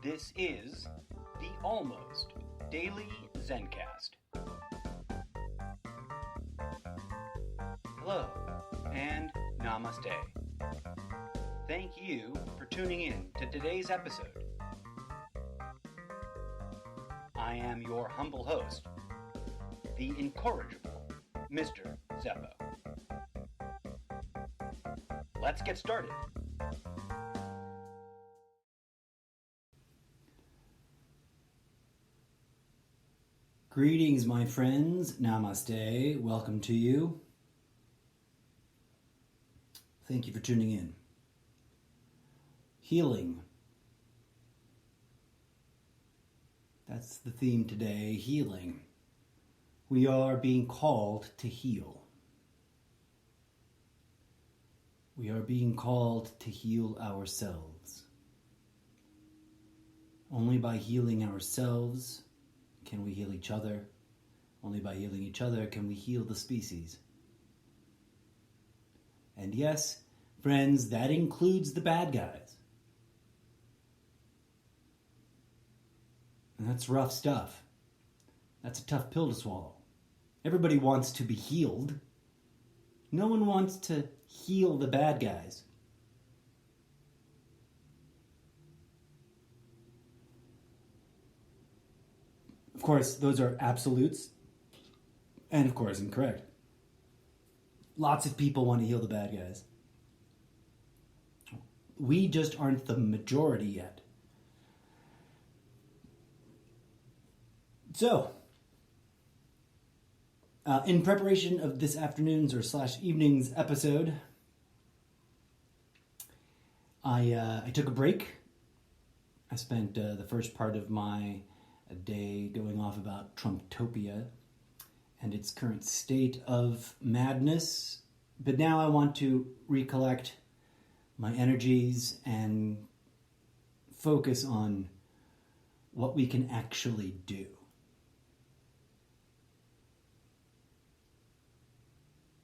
This is the Almost Daily Zencast. Hello, and Namaste. Thank you for tuning in to today's episode. I am your humble host, the incorrigible Mr. Zeppo. Let's get started. Greetings, my friends. Namaste. Welcome to you. Thank you for tuning in. Healing. That's the theme today, healing. We are being called to heal. We are being called to heal ourselves. Only by healing ourselves can we heal each other. Only by healing each other can we heal the species. And yes, friends, that includes the bad guys. And that's rough stuff. That's a tough pill to swallow. Everybody wants to be healed. No one wants to heal the bad guys. Of course, those are absolutes, and of course, incorrect. Lots of people want to heal the bad guys. We just aren't the majority yet. So, in preparation of this afternoon's or / evening's episode, I took a break. I spent the first part of my day going off about Trumptopia and its current state of madness. But now I want to recollect my energies and focus on what we can actually do.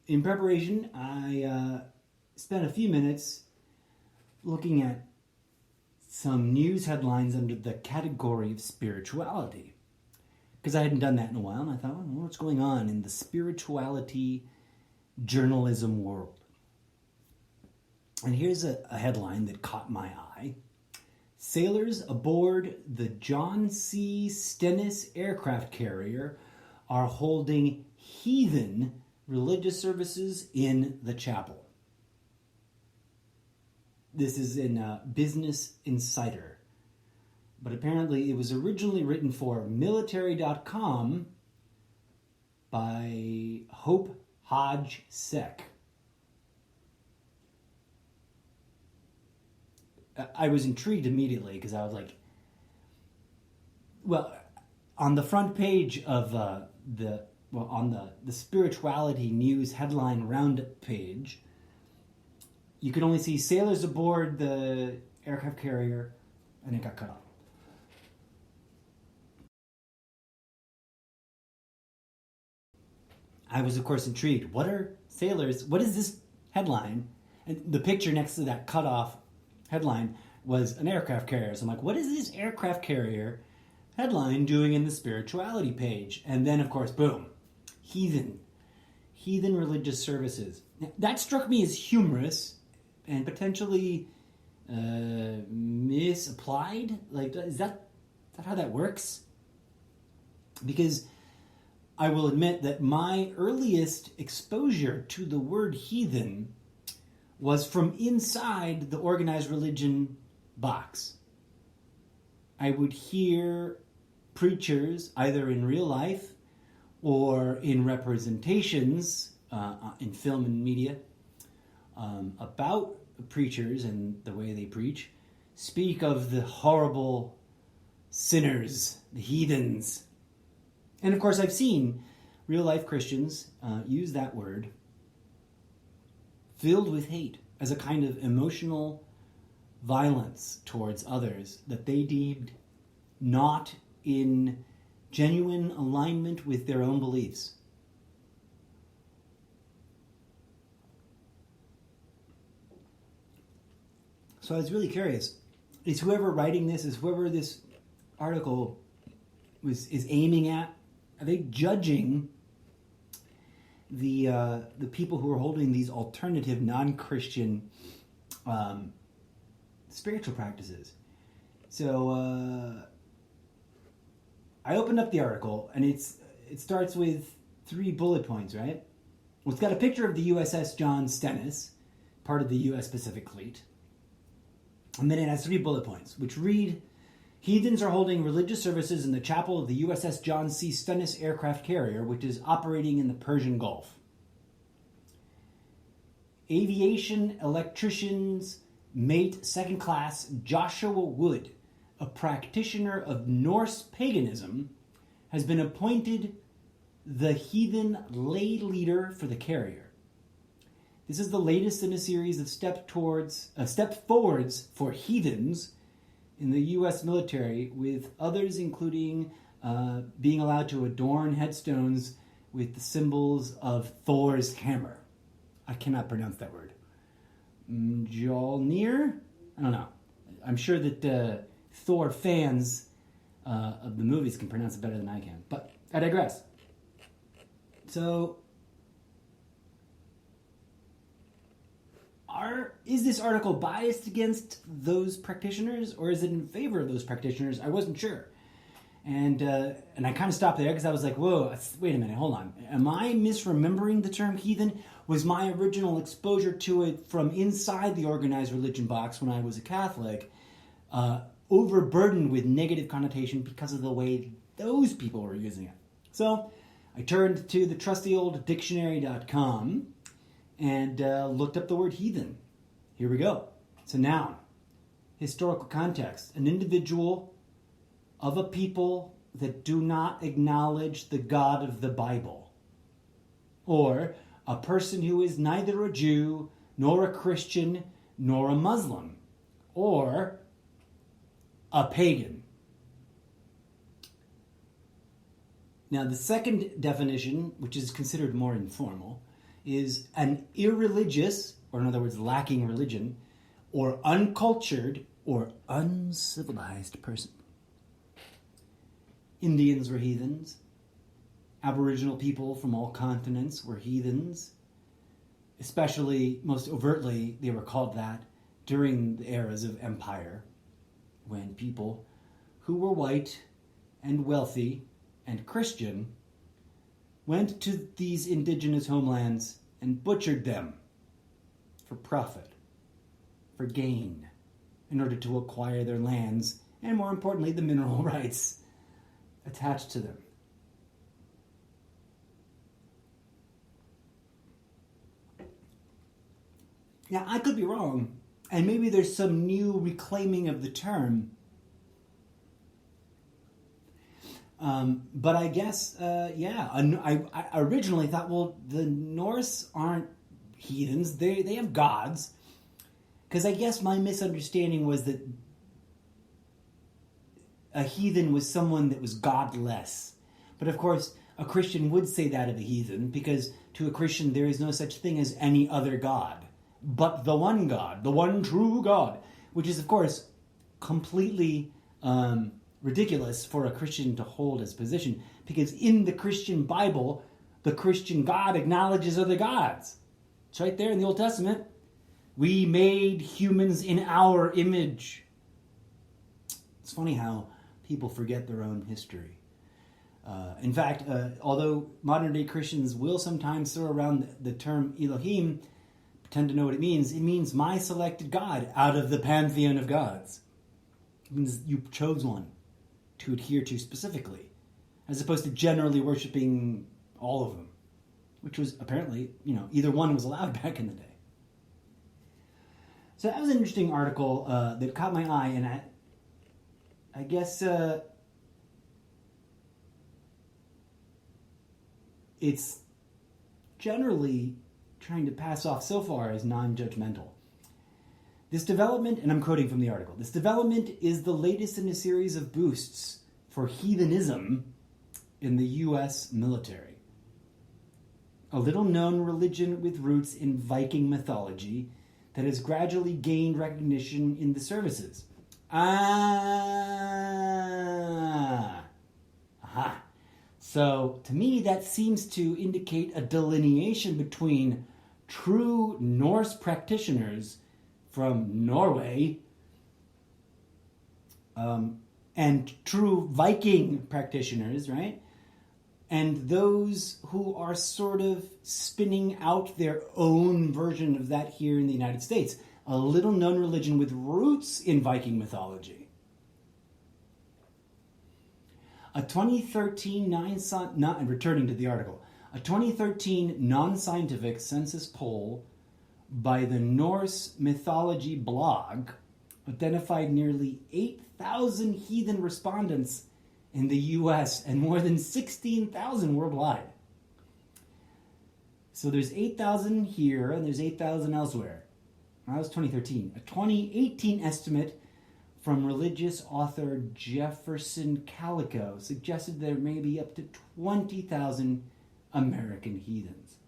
In preparation, I spent a few minutes looking at some news headlines under the category of spirituality. Because I hadn't done that in a while, and I thought, well, what's going on in the spirituality journalism world? And here's a headline that caught my eye. Sailors aboard the John C. Stennis aircraft carrier are holding heathen religious services in the chapel. This is in Business Insider. But apparently it was originally written for military.com by Hope Hodge Sek. I was intrigued immediately because I was like, well, on the front page of on the spirituality news headline roundup page, you could only see sailors aboard the aircraft carrier, and it got cut off. I was, of course, intrigued. What are sailors? What is this headline? And the picture next to that cut off headline was an aircraft carrier. So I'm like, what is this aircraft carrier headline doing in the spirituality page? And then, of course, boom, heathen religious services. That struck me as humorous and potentially misapplied. Like, is that how that works? Because I will admit that my earliest exposure to the word heathen was from inside the organized religion box. I would hear preachers, either in real life or in representations in film and media, about preachers and the way they preach, speak of the horrible sinners, the heathens. And of course, I've seen real-life Christians use that word filled with hate as a kind of emotional violence towards others that they deemed not in genuine alignment with their own beliefs. So I was really curious. is whoever writing this, is whoever this article is aiming at, are they judging the people who are holding these alternative non-Christian spiritual practices? So I opened up the article, and it starts with 3 bullet points, right? Well, it's got a picture of the USS John Stennis, part of the U.S. Pacific Fleet. And then it has 3 bullet points, which read, heathens are holding religious services in the chapel of the USS John C. Stennis aircraft carrier, which is operating in the Persian Gulf. Aviation electricians mate 2nd class Joshua Wood, a practitioner of Norse paganism, has been appointed the heathen lay leader for the carrier. This is the latest in a series of step forwards for heathens in the U.S. military, with others including being allowed to adorn headstones with the symbols of Thor's hammer. I cannot pronounce that word. Mjolnir? I don't know. I'm sure that Thor fans of the movies can pronounce it better than I can. But I digress. So, is this article biased against those practitioners, or is it in favor of those practitioners? I wasn't sure. And I kind of stopped there because I was like, whoa, wait a minute, hold on. Am I misremembering the term heathen? Was my original exposure to it from inside the organized religion box when I was a Catholic overburdened with negative connotation because of the way those people were using it? So I turned to the trusty old dictionary.com and looked up the word heathen. Here we go. It's a noun. Historical context. An individual of a people that do not acknowledge the God of the Bible. Or a person who is neither a Jew, nor a Christian, nor a Muslim. Or a pagan. Now, the second definition, which is considered more informal, is an irreligious, or in other words, lacking religion, or uncultured, or uncivilized person. Indians were heathens. Aboriginal people from all continents were heathens. Especially, most overtly, they were called that during the eras of empire, when people who were white and wealthy and Christian went to these indigenous homelands and butchered them for profit, for gain, in order to acquire their lands, and more importantly, the mineral rights attached to them. Now, I could be wrong, and maybe there's some new reclaiming of the term. But I guess, I originally thought, well, the Norse aren't heathens. They have gods. Because I guess my misunderstanding was that a heathen was someone that was godless. But of course, a Christian would say that of a heathen, because to a Christian there is no such thing as any other God, but the one God, the one true God, which is, of course, completely ridiculous for a Christian to hold as position, because in the Christian Bible, the Christian God acknowledges other gods. It's right there in the Old Testament. We made humans in our image. It's funny how people forget their own history. In fact, although modern-day Christians will sometimes throw around the term Elohim, pretend to know what it means my selected God out of the pantheon of gods. It means you chose one to adhere to specifically, as opposed to generally worshiping all of them, which was apparently, either one was allowed back in the day. So that was an interesting article that caught my eye, and I guess it's generally trying to pass off so far as non-judgmental. This development, and I'm quoting from the article, this development is the latest in a series of boosts for heathenism in the U.S. military. A little-known religion with roots in Viking mythology that has gradually gained recognition in the services. Ah. Aha. So, to me, that seems to indicate a delineation between true Norse practitioners from Norway and true Viking practitioners, right? And those who are sort of spinning out their own version of that here in the United States. A little known religion with roots in Viking mythology. A 2013 returning to the article, a 2013 non-scientific census poll by the Norse Mythology blog identified nearly 8,000 heathen respondents in the U.S. and more than 16,000 worldwide. So there's 8,000 here and there's 8,000 elsewhere. That was 2013. A 2018 estimate from religious author Jefferson Calico suggested there may be up to 20,000 American heathens.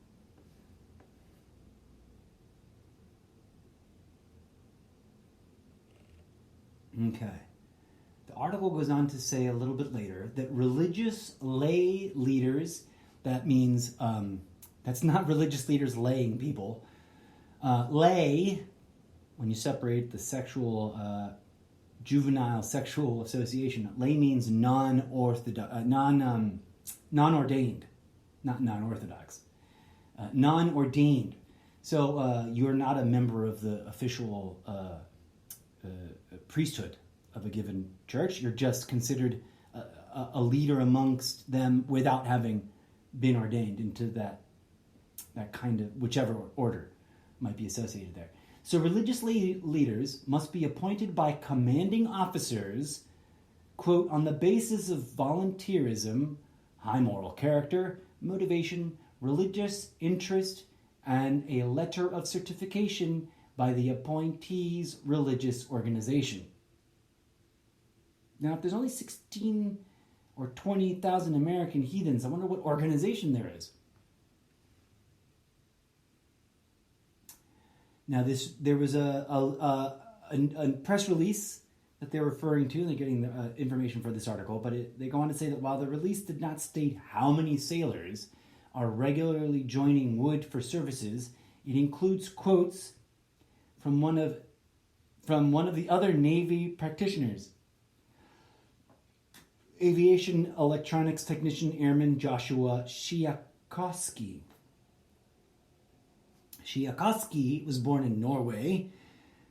Okay. The article goes on to say a little bit later that religious lay leaders, that means, that's not religious leaders laying people. Lay, when you separate the sexual, juvenile sexual association, lay means non-orthodox, non-ordained, not non-orthodox, non-ordained. So you're not a member of the official priesthood of a given church. You're just considered a leader amongst them without having been ordained into that kind of, whichever order might be associated there. So religious leaders must be appointed by commanding officers, quote, on the basis of volunteerism, high moral character, motivation, religious interest, and a letter of certification by the appointee's religious organization. Now, if there's only 16 or 20,000 American heathens, I wonder what organization there is. Now, there was a press release that they're referring to, and they're getting the information for this article, but they go on to say that while the release did not state how many sailors are regularly joining Wood for services, it includes quotes from one of the other Navy practitioners. Aviation electronics technician Airman Joshua Shiakoski. Shiakoski was born in Norway,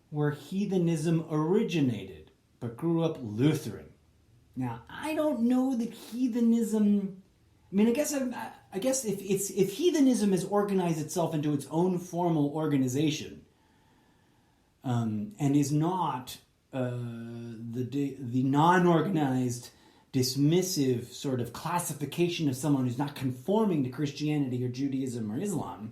where heathenism originated, but grew up Lutheran. Now, I don't know that heathenism. I mean, I guess if heathenism has organized itself into its own formal organization, and is not the non-organized, dismissive sort of classification of someone who's not conforming to Christianity or Judaism or Islam,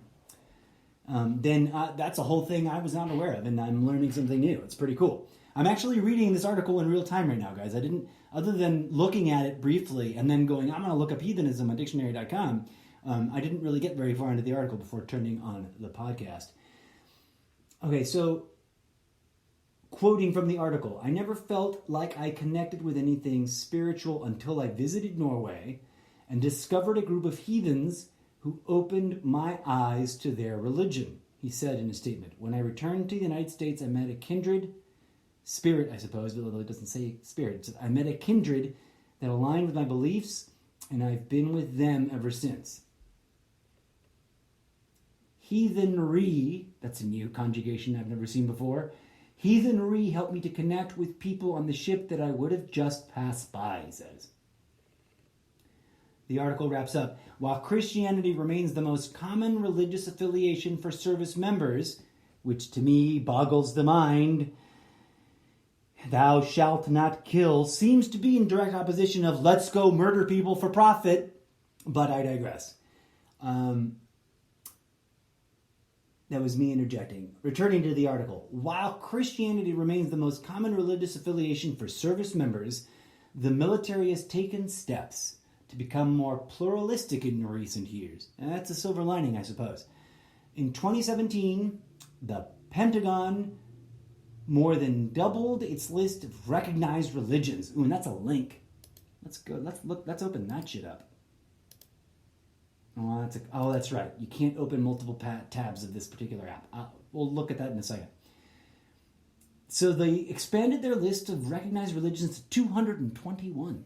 then that's a whole thing I was not aware of, and I'm learning something new. It's pretty cool. I'm actually reading this article in real time right now, guys. I didn't, other than looking at it briefly and then going, I'm going to look up heathenism on dictionary.com, I didn't really get very far into the article before turning on the podcast. Okay, so quoting from the article, I never felt like I connected with anything spiritual until I visited Norway and discovered a group of heathens who opened my eyes to their religion, he said in a statement. When I returned to the United States, I met a kindred spirit, I suppose, although it doesn't say spirit. I met a kindred that aligned with my beliefs, and I've been with them ever since. Heathenry, that's a new conjugation I've never seen before. Heathenry helped me to connect with people on the ship that I would have just passed by, he says. The article wraps up, while Christianity remains the most common religious affiliation for service members, which to me boggles the mind, thou shalt not kill seems to be in direct opposition of let's go murder people for profit, but I digress. That was me interjecting. Returning to the article, while Christianity remains the most common religious affiliation for service members, the military has taken steps to become more pluralistic in recent years. And that's a silver lining, I suppose. In 2017, the Pentagon more than doubled its list of recognized religions. Ooh, and that's a link. Let's go. Let's open that shit up. Oh, that's right. You can't open multiple tabs of this particular app. We'll look at that in a second. So they expanded their list of recognized religions to 221,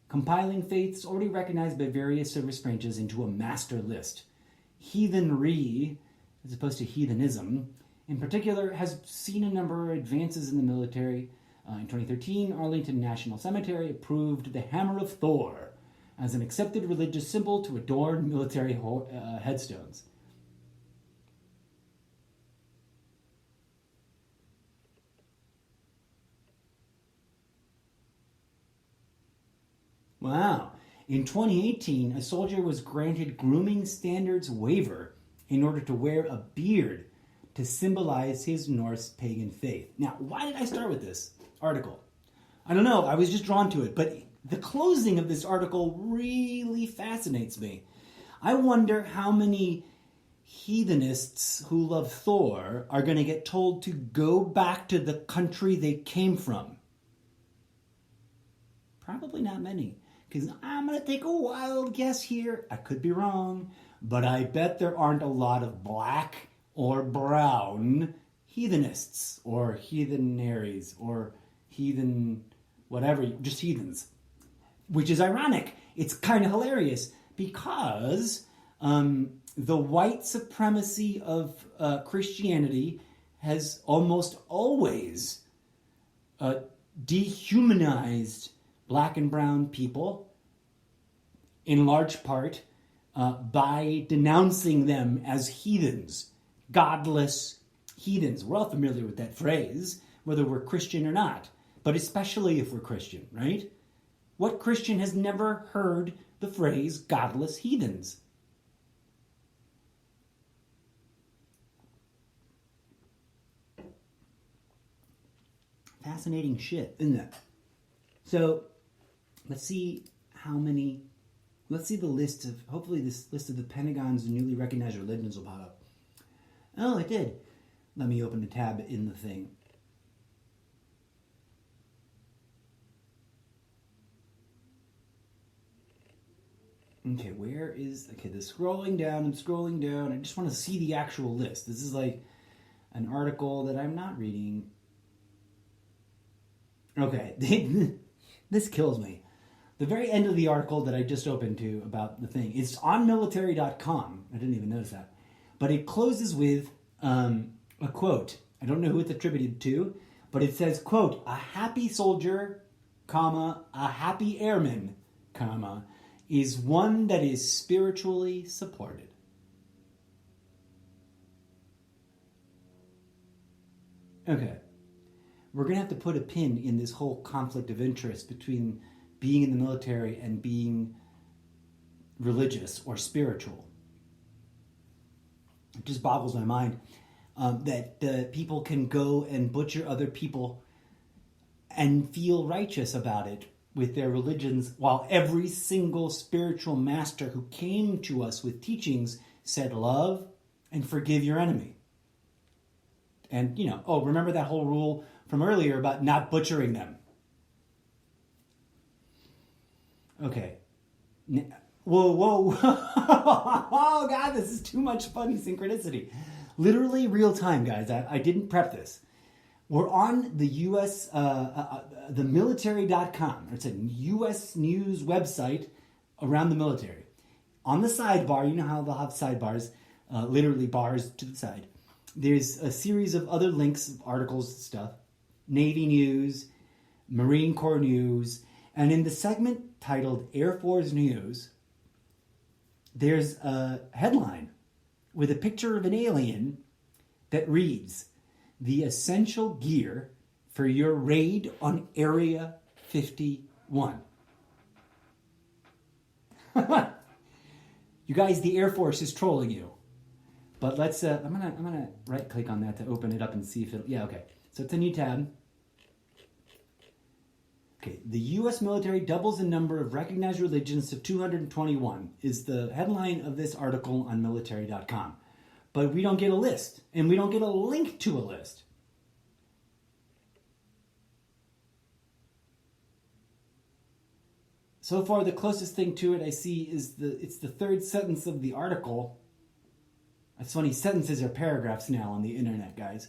compiling faiths already recognized by various service branches into a master list. Heathenry, as opposed to heathenism, in particular, has seen a number of advances in the military. In 2013, Arlington National Cemetery approved the Hammer of Thor as an accepted religious symbol to adorn military headstones. Wow. In 2018, a soldier was granted grooming standards waiver in order to wear a beard to symbolize his Norse pagan faith. Now, why did I start with this article? I don't know. I was just drawn to it. But the closing of this article really fascinates me. I wonder how many heathenists who love Thor are going to get told to go back to the country they came from. Probably not many. Because I'm going to take a wild guess here. I could be wrong. But I bet there aren't a lot of black or brown heathenists or heathenaries or heathen whatever, just heathens. Which is ironic. It's kind of hilarious because the white supremacy of Christianity has almost always dehumanized black and brown people, in large part by denouncing them as heathens, godless heathens. We're all familiar with that phrase, whether we're Christian or not, but especially if we're Christian, right? What Christian has never heard the phrase godless heathens? Fascinating shit, isn't it? So, let's see the list of, hopefully this list of the Pentagon's newly recognized religions will pop up. Oh, it did. Let me open a tab in the thing. Okay, the scrolling down. I just want to see the actual list. This is like an article that I'm not reading. Okay, this kills me. The very end of the article that I just opened to about the thing, it's on military.com. I didn't even notice that. But it closes with a quote. I don't know who it's attributed to, but it says, quote, "A happy soldier, comma, a happy airman, comma, is one that is spiritually supported." Okay. We're going to have to put a pin in this whole conflict of interest between being in the military and being religious or spiritual. It just boggles my mind that people can go and butcher other people and feel righteous about it with their religions, while every single spiritual master who came to us with teachings said love and forgive your enemy. And, remember that whole rule from earlier about not butchering them. Okay. Whoa. Oh, God, this is too much fun synchronicity. Literally real time, guys. I didn't prep this. We're on the U.S., the military.com. It's a U.S. news website around the military. On the sidebar, you know how they'll have sidebars, literally bars to the side. There's a series of other links, articles and stuff. Navy news, Marine Corps news, and in the segment titled Air Force News, there's a headline with a picture of an alien that reads, "The essential gear for your raid on Area 51." You guys, the Air Force is trolling you. But let's, I'm gonna right click on that to open it up and see if okay. So it's a new tab. Okay, the U.S. military doubles the number of recognized religions to 221 is the headline of this article on military.com. But we don't get a list, and we don't get a link to a list. So far, the closest thing to it I see is it's the third sentence of the article. It's funny, sentences are paragraphs now on the internet, guys.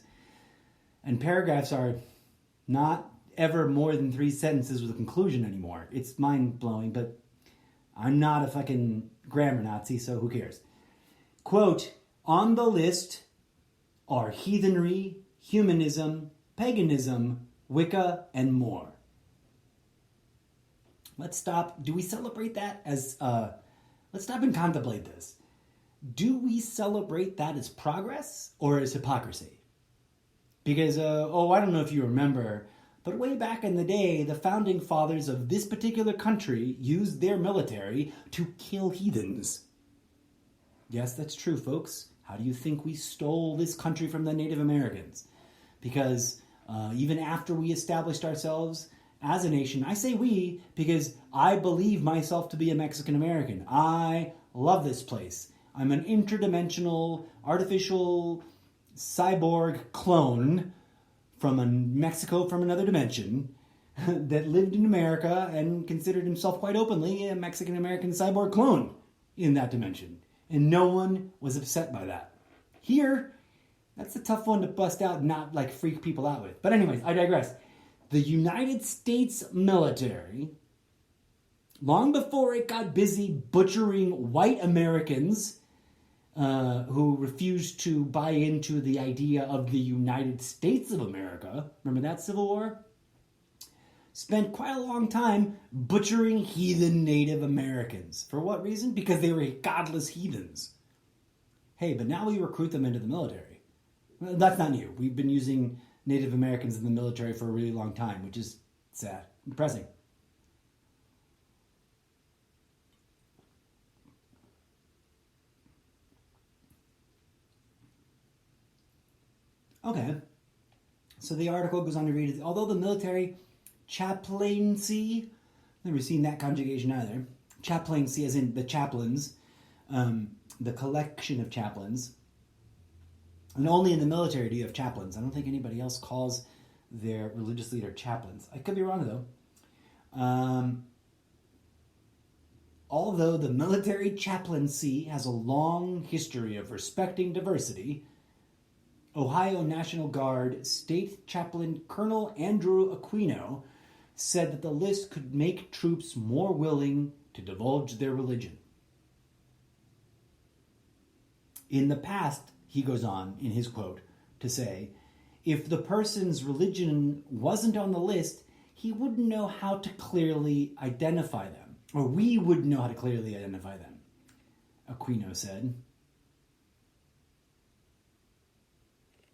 And paragraphs are not ever more than 3 sentences with a conclusion anymore. It's mind-blowing, but I'm not a fucking grammar Nazi, so who cares? Quote, on the list are heathenry, humanism, paganism, Wicca, and more. Let's stop. Do we celebrate that as, let's stop and contemplate this. Do we celebrate that as progress or as hypocrisy? Because, I don't know if you remember, but way back in the day, the founding fathers of this particular country used their military to kill heathens. Yes, that's true, folks. How do you think we stole this country from the Native Americans? Because even after we established ourselves as a nation, I say we because I believe myself to be a Mexican American. I love this place. I'm an interdimensional, artificial, cyborg clone from Mexico from another dimension that lived in America and considered himself quite openly a Mexican American cyborg clone in that dimension. And no one was upset by that. Here, that's a tough one to bust out and not like freak people out with. But anyways, I digress. The United States military, long before it got busy butchering white Americans who refused to buy into the idea of the United States of America, remember that Civil War? Spent quite a long time butchering heathen Native Americans. For what reason? Because they were godless heathens. Hey, but now we recruit them into the military. Well, that's not new. We've been using Native Americans in the military for a really long time, which is sad, depressing. Okay, so the article goes on to read, although the military chaplaincy, never seen that conjugation either, chaplaincy as in the chaplains, the collection of chaplains, and only in the military do you have chaplains. I don't think anybody else calls their religious leader chaplains. I could be wrong though. Although the military chaplaincy has a long history of respecting diversity, Ohio National Guard State Chaplain Colonel Andrew Aquino said that the list could make troops more willing to divulge their religion. In the past, he goes on in his quote to say, if the person's religion wasn't on the list, he wouldn't know how to clearly identify them, or we wouldn't know how to clearly identify them, Aquino said.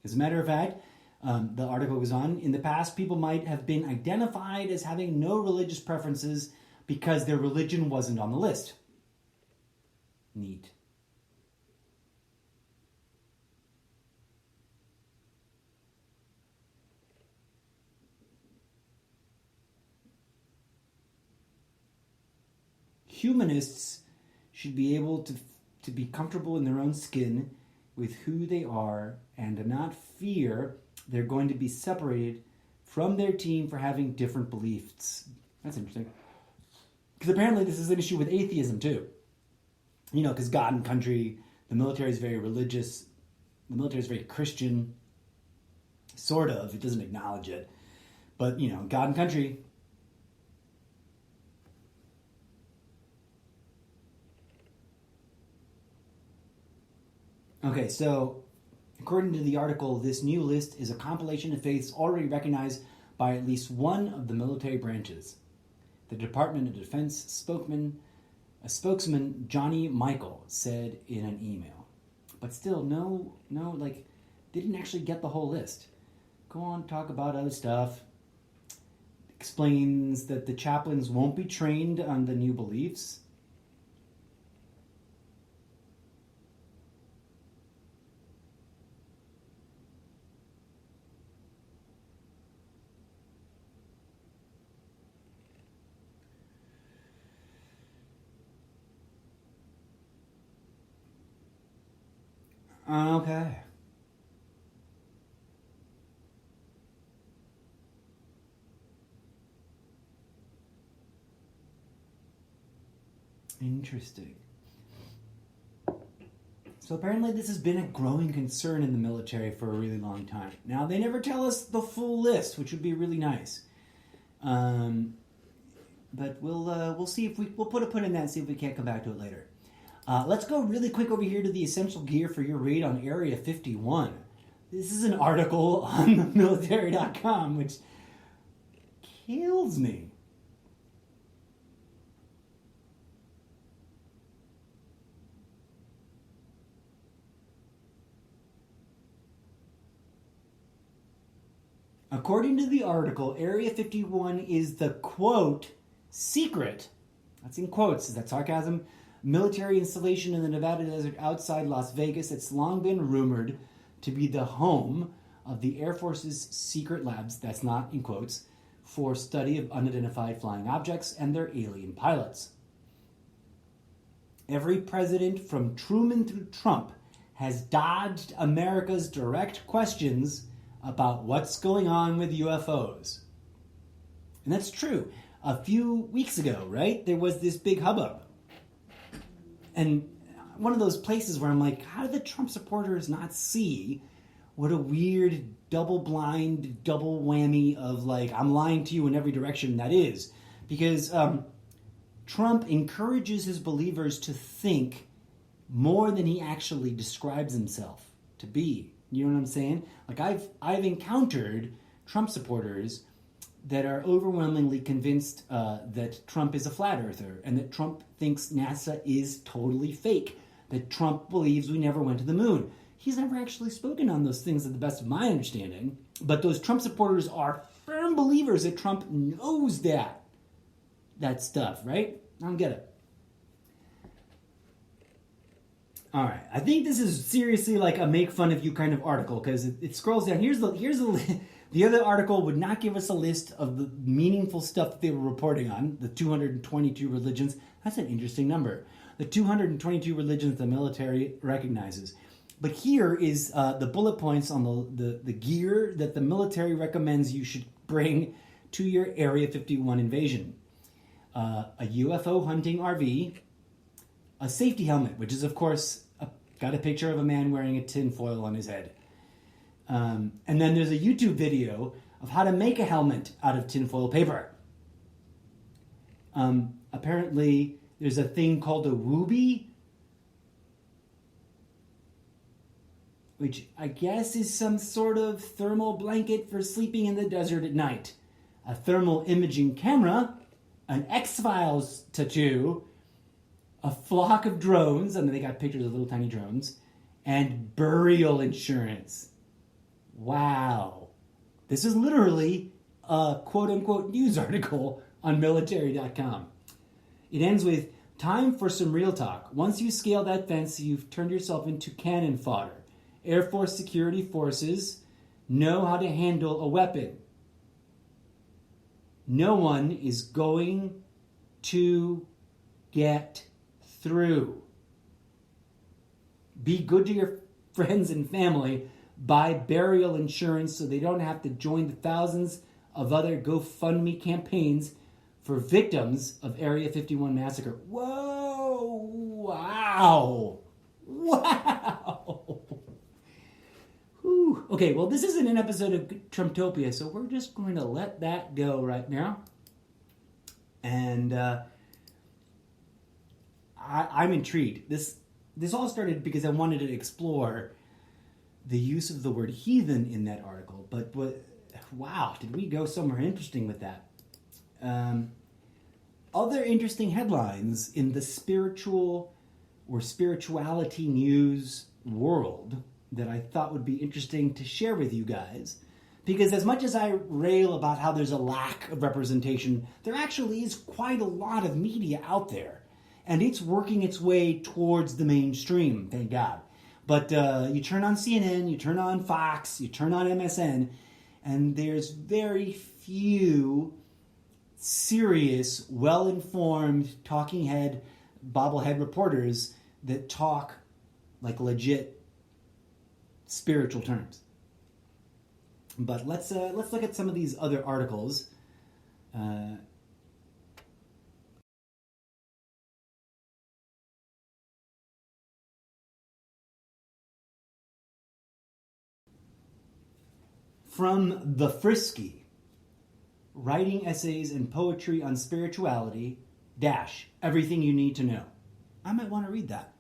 As a matter of fact, the article goes on, in the past, people might have been identified as having no religious preferences because their religion wasn't on the list. Neat. Humanists should be able to be comfortable in their own skin with who they are and to not fear they're going to be separated from their team for having different beliefs. That's interesting. Because apparently this is an issue with atheism too. You know, because God and country, the military is very religious, the military is very Christian, sort of, it doesn't acknowledge it. But, you know, God and country. Okay, so according to the article, this new list is a compilation of faiths already recognized by at least one of the military branches. The Department of Defense spokesman Johnny Michael said in an email. But still, no, they didn't actually get the whole list. Go on, talk about other stuff. Explains that the chaplains won't be trained on the new beliefs. Okay. Interesting. So apparently this has been a growing concern in the military for a really long time. Now, they never tell us the full list, which would be really nice. But we'll see if we'll put a put in that and see if we can't come back to it later. Let's go really quick over here to the essential gear for your raid on Area 51. This is an article on the military.com, which kills me. According to the article, Area 51 is the, quote, secret, that's in quotes, is that sarcasm, military installation in the Nevada desert outside Las Vegas. It's long been rumored to be the home of the Air Force's secret labs, that's not in quotes, for study of unidentified flying objects and their alien pilots. Every president from Truman through Trump has dodged America's direct questions about what's going on with UFOs. And that's true. A few weeks ago, right, there was this big hubbub. And one of those places where I'm like, how did the Trump supporters not see what a weird double-blind, double whammy of like, I'm lying to you in every direction that is? Because Trump encourages his believers to think more than he actually describes himself to be. You know what I'm saying? Like I've encountered Trump supporters that are overwhelmingly convinced that Trump is a flat earther and that Trump thinks NASA is totally fake, that Trump believes we never went to the moon. He's never actually spoken on those things to the best of my understanding, but those Trump supporters are firm believers that Trump knows that stuff, right? I don't get it. All right, I think this is seriously like a make fun of you kind of article because it scrolls down. Here's the other article would not give us a list of the meaningful stuff that they were reporting on. The 222 religions. That's an interesting number. The 222 religions the military recognizes. But here is the bullet points on the gear that the military recommends you should bring to your Area 51 invasion. A UFO hunting RV. A safety helmet, which is, of course, got a picture of a man wearing a tinfoil on his head. And then there's a YouTube video of how to make a helmet out of tinfoil paper. Apparently, there's a thing called a Wooby, which I guess is some sort of thermal blanket for sleeping in the desert at night. A thermal imaging camera, an X-Files tattoo, a flock of drones, and they got pictures of little tiny drones, and burial insurance. Wow. This is literally a quote-unquote news article on military.com. It ends with, time for some real talk. Once you scale that fence, you've turned yourself into cannon fodder. Air Force security forces know how to handle a weapon. No one is going to get through. Be good to your friends and family. Buy burial insurance so they don't have to join the thousands of other GoFundMe campaigns for victims of Area 51 massacre. Whoa! Wow! Wow! Whew. Okay, well, this isn't an episode of Trumptopia, so we're just going to let that go right now. And I'm intrigued. This all started because I wanted to explore the use of the word heathen in that article. But wow, did we go somewhere interesting with that? Other interesting headlines in the spiritual or spirituality news world that I thought would be interesting to share with you guys. Because as much as I rail about how there's a lack of representation, there actually is quite a lot of media out there. And it's working its way towards the mainstream, thank God. But you turn on CNN, you turn on Fox, you turn on MSN, and there's very few serious, well-informed, talking head, bobblehead reporters that talk like legit spiritual terms. But let's look at some of these other articles. From the Frisky, writing essays and poetry on spirituality, everything you need to know. I might want to read that.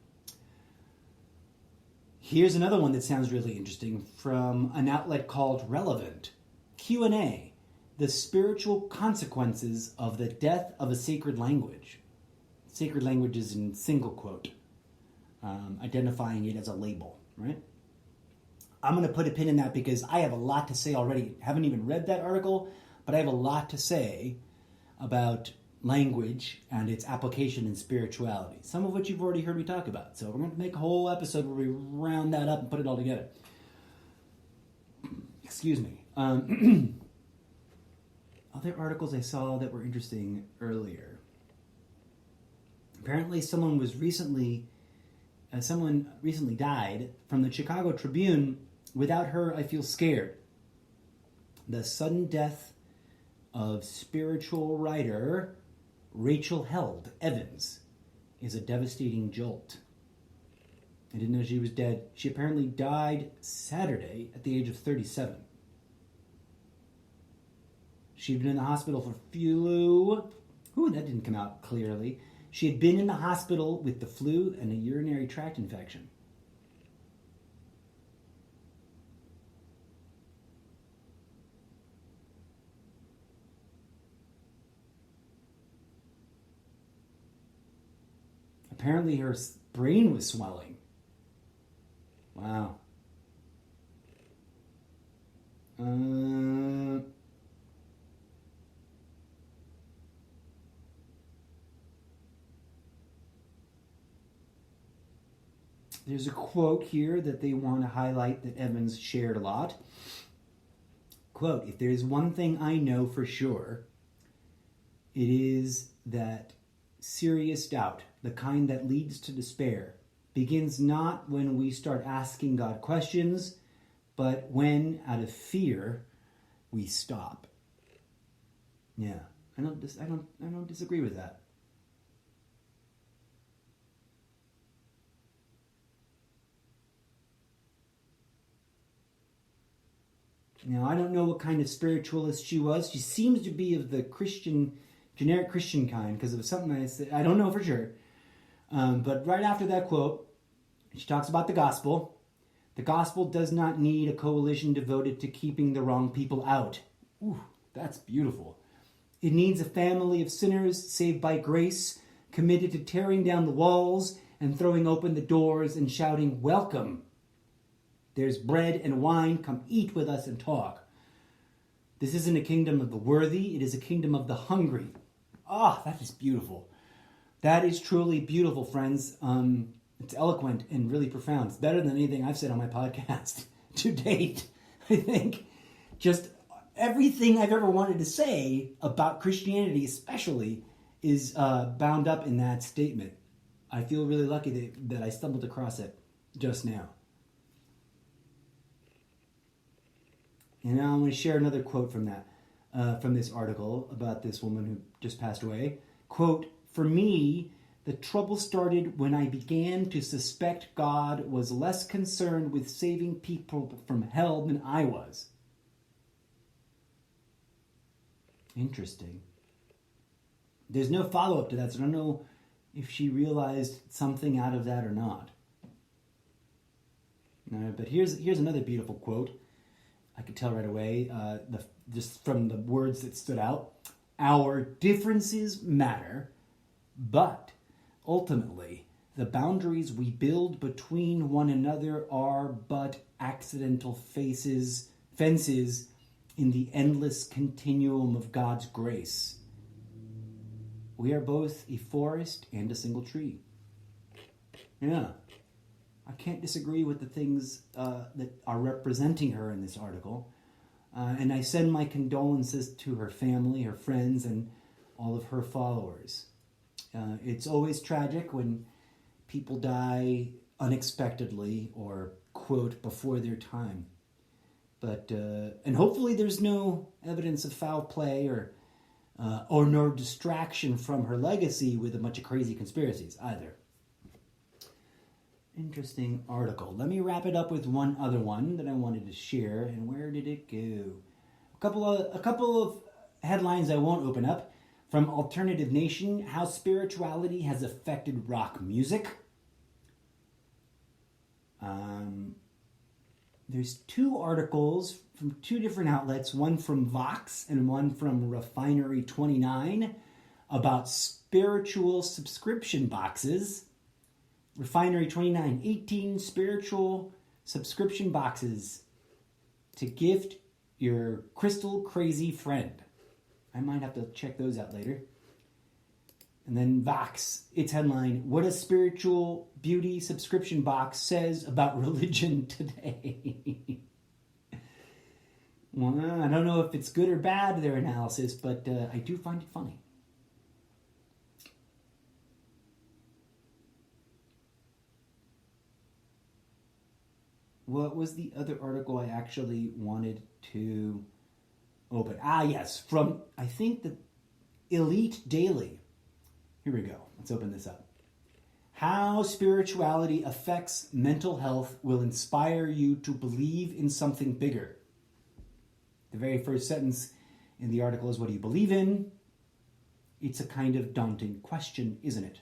Here's another one that sounds really interesting from an outlet called Relevant. Q&A, the spiritual consequences of the death of a sacred language. Sacred language is in single quote, identifying it as a label, right? I'm going to put a pin in that because I have a lot to say already. Haven't even read that article, but I have a lot to say about language and its application in spirituality, some of which you've already heard me talk about. So we're going to make a whole episode where we round that up and put it all together. Excuse me. Other articles I saw that were interesting earlier. Apparently someone recently died from the Chicago Tribune. Without her, I feel scared. The sudden death of spiritual writer Rachel Held Evans is a devastating jolt. I didn't know she was dead. She apparently died Saturday at the age of 37. She'd been in the hospital for flu. Ooh, that didn't come out clearly. She had been in the hospital with the flu and a urinary tract infection. Apparently her brain was swelling. Wow. There's a quote here that they want to highlight that Evans shared a lot. Quote, "If there is one thing I know for sure, it is that serious doubt, the kind that leads to despair, begins not when we start asking God questions, but when, out of fear, we stop." Yeah, I don't disagree with that. Now, I don't know what kind of spiritualist she was. She seems to be of the generic Christian kind, because it was something I said. I don't know for sure. But right after that quote, she talks about the gospel. The gospel does not need a coalition devoted to keeping the wrong people out. Ooh, that's beautiful. It needs a family of sinners saved by grace, committed to tearing down the walls and throwing open the doors and shouting, "Welcome. There's bread and wine. Come eat with us and talk." This isn't a kingdom of the worthy. It is a kingdom of the hungry. That is beautiful. That is truly beautiful, friends. It's eloquent and really profound. It's better than anything I've said on my podcast to date. I think just everything I've ever wanted to say about Christianity especially is bound up in that statement. I feel really lucky that I stumbled across it just now. And now I'm going to share another quote from this article about this woman who just passed away. Quote, "For me, the trouble started when I began to suspect God was less concerned with saving people from hell than I was." Interesting. There's no follow-up to that, so I don't know if she realized something out of that or not. But here's another beautiful quote. I could tell right away, just from the words that stood out. "Our differences matter, but ultimately, the boundaries we build between one another are but accidental fences in the endless continuum of God's grace. We are both a forest and a single tree." Yeah. I can't disagree with the things that are representing her in this article. And I send my condolences to her family, her friends, and all of her followers. It's always tragic when people die unexpectedly or, quote, before their time. But and hopefully there's no evidence of foul play or no distraction from her legacy with a bunch of crazy conspiracies either. Interesting article. Let me wrap it up with one other one that I wanted to share. And where did it go? A couple of headlines I won't open up from Alternative Nation: How Spirituality Has Affected Rock Music. There's two articles from two different outlets, one from Vox and one from Refinery 29, about spiritual subscription boxes. Refinery 29, 18 spiritual subscription boxes to gift your crystal crazy friend. I might have to check those out later. And then Vox, its headline: What a Spiritual Beauty Subscription Box Says About Religion Today. Well, I don't know if it's good or bad, their analysis, but I do find it funny. What was the other article I actually wanted to open? Yes, from, I think, the Elite Daily. Here we go. Let's open this up. How spirituality affects mental health will inspire you to believe in something bigger. The very first sentence in the article is, what do you believe in? It's a kind of daunting question, isn't it?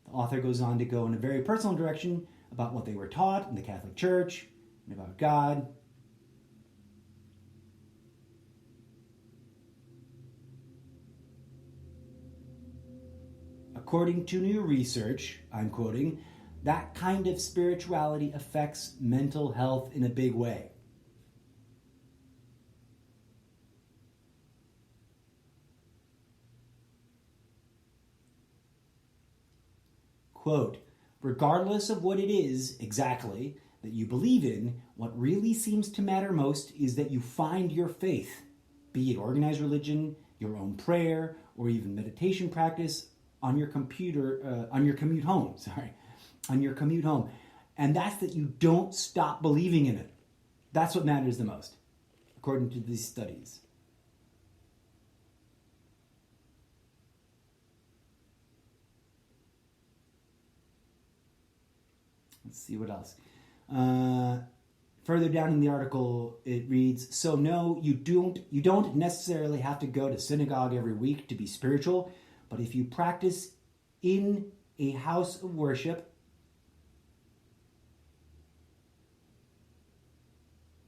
The author goes on to go in a very personal direction about what they were taught in the Catholic Church and about God. According to new research, I'm quoting, that kind of spirituality affects mental health in a big way. Quote, regardless of what it is exactly that you believe in, what really seems to matter most is that you find your faith, be it organized religion, your own prayer, or even meditation practice, on your commute home. And that's that you don't stop believing in it. That's what matters the most, according to these studies. Let's see what else. Further down in the article, it reads, so no, you don't necessarily have to go to synagogue every week to be spiritual. But if you practice in a house of worship,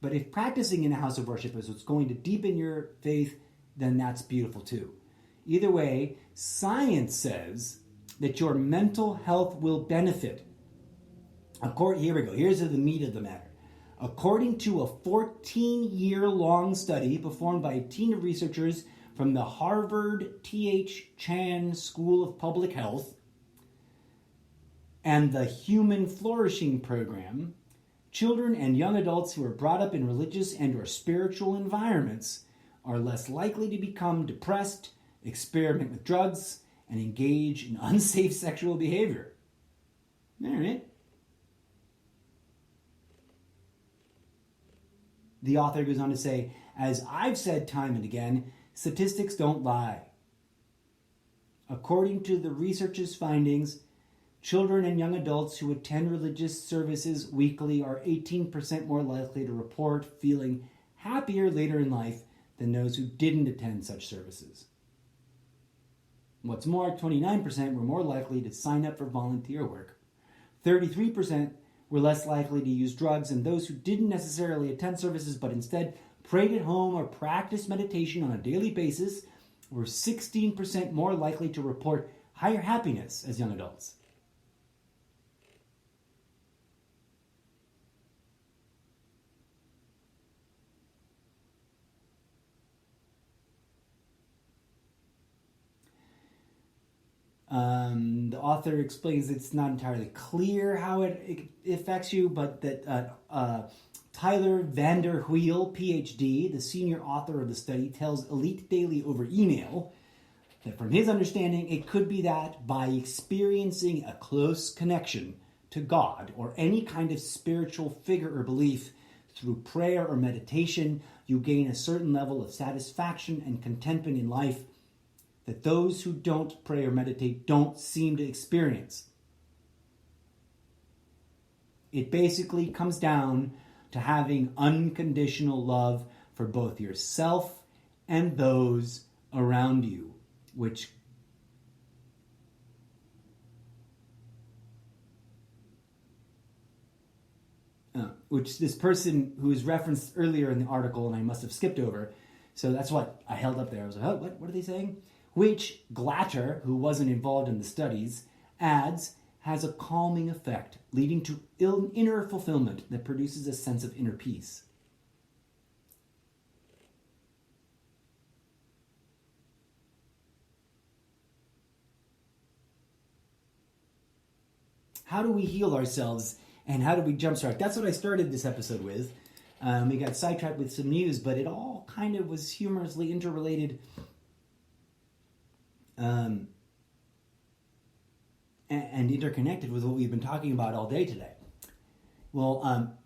if practicing in a house of worship is what's going to deepen your faith, then that's beautiful too. Either way, science says that your mental health will benefit. Here we go. Here's the meat of the matter. According to a 14-year-long study performed by a team of researchers from the Harvard T.H. Chan School of Public Health and the Human Flourishing Program, children and young adults who are brought up in religious and or spiritual environments are less likely to become depressed, experiment with drugs, and engage in unsafe sexual behavior. All right. The author goes on to say, as I've said time and again, statistics don't lie. According to the research's findings, children and young adults who attend religious services weekly are 18% more likely to report feeling happier later in life than those who didn't attend such services. What's more, 29% were more likely to sign up for volunteer work. 33% were less likely to use drugs, and those who didn't necessarily attend services but instead prayed at home or practiced meditation on a daily basis were 16% more likely to report higher happiness as young adults. The author explains it's not entirely clear how it affects you, but that Tyler Vander Wheel, PhD, the senior author of the study, tells Elite Daily over email that from his understanding, it could be that by experiencing a close connection to God or any kind of spiritual figure or belief through prayer or meditation, you gain a certain level of satisfaction and contentment in life that those who don't pray or meditate don't seem to experience. It basically comes down to having unconditional love for both yourself and those around you, which this person who is referenced earlier in the article, and I must have skipped over, so that's what I held up there. I was like, oh, what are they saying? Which Glatter, who wasn't involved in the studies, adds has a calming effect, leading to inner fulfillment that produces a sense of inner peace. How do we heal ourselves, and how do we jumpstart? That's what I started this episode with. We got sidetracked with some news, but it all kind of was humorously interrelated. And interconnected with what we've been talking about all day today. Well,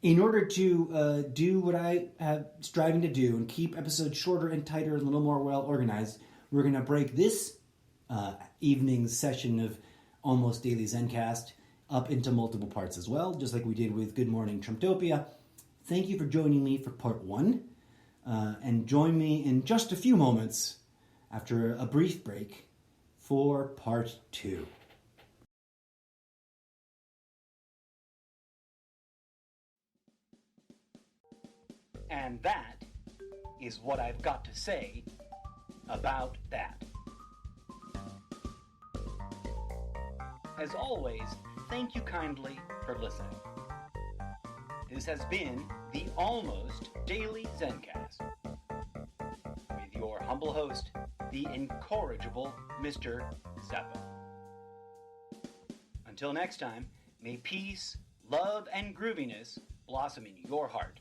in order to do what I have striving to do and keep episodes shorter and tighter and a little more well organized, we're going to break this evening's session of Almost Daily Zencast up into multiple parts as well, just like we did with Good Morning Trumptopia. Thank you for joining me for part 1, and join me in just a few moments after a brief break for part 2. And that is what I've got to say about that. As always, thank you kindly for listening. This has been the Almost Daily Zencast, with your humble host, the incorrigible Mr. Zappa. Until next time, may peace, love, and grooviness blossom in your heart.